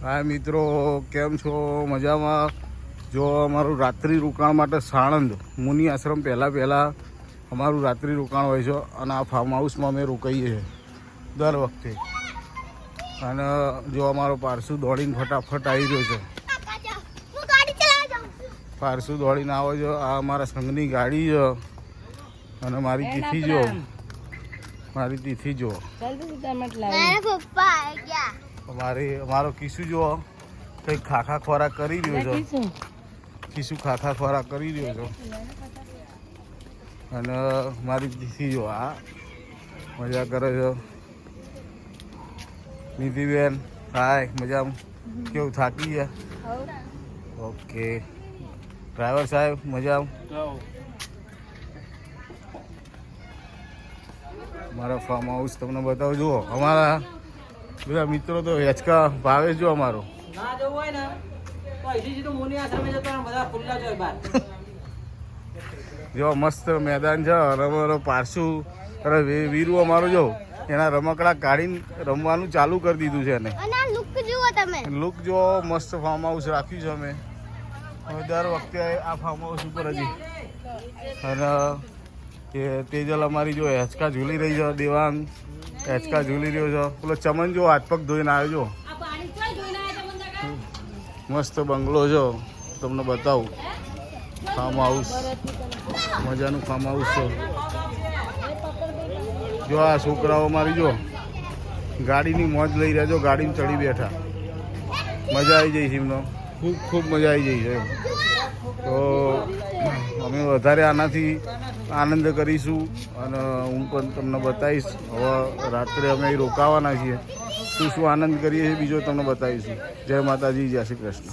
હા મિત્રો, કેમ છો? મજામાં? જો અમારું રાત્રિ રોકાણ માટે સાણંદ મુનિ આશ્રમ પહેલાં અમારું રાત્રિ રોકાણ હોય છે અને આ ફાર્મ હાઉસમાં અમે રોકાઈએ છીએ દર વખતે. અને જો અમારો પારસુ દોડીને ફટાફટ આવી રહ્યો છે. પારસુ દોડીને આવે છે. આ અમારા સંઘની ગાડી છે અને મારી તિથિ જો અમારો કિસ્સુ જો કંઈક ખાખા ખોરાક કરી રહ્યો છે. કિસ્સુ ખાખા ખોરાક કરી રહ્યો છે અને મારી તિથિ જો આ મજા કરે છે. નિધિબેન હાય, મજામાં? કેવું, થાકી ગયા? ઓકે. ડ્રાઈવર સાહેબ મજામાં? મારા ફાર્મ હાઉસ તમને બતાવું. જુઓ અમારા બધા મિત્રો તો હેચકા ભાવે જો અમારો. જો મસ્ત મેદાન છે. અમારો પારસુ અરે વીરુ અમારો જો એના રમકડા કાઢીને રમવાનું ચાલુ કરી દીધું છે. એને લુક જો મસ્ત ફાર્મ હાઉસ રાખ્યું છે અમે દર વખતે આ ફાર્મ હાઉસ ઉપર હજી. અને એ તેજલ અમારી જો હેચકા ઝૂલી રહી છે. દેવાંગ હેચકા ઝૂલી રહ્યો છે. પેલો ચમન જો હાથ પગ ધોઈને આવ્યો. મસ્ત બંગલો છે, તમને બતાવું. ફાર્મ હાઉસ, મજાનું ફાર્મ હાઉસ છે. જો આ છોકરાઓ મારી જો ગાડીની મોજ લઈ રહ્યા છો. ગાડીમાં ચડી બેઠા. મજા આવી જઈ છે એમનો. ખૂબ મજા આવી જઈ છે. તો અમે વધારે આનાથી આનંદ કરીશું અને હું પણ તમને બતાવીશ. હવે રાત્રે અમે અહીં રોકાવાના છીએ. શું આનંદ કરીએ છીએ બીજો તમને બતાવીશું. જય માતાજી, જય શ્રી કૃષ્ણ.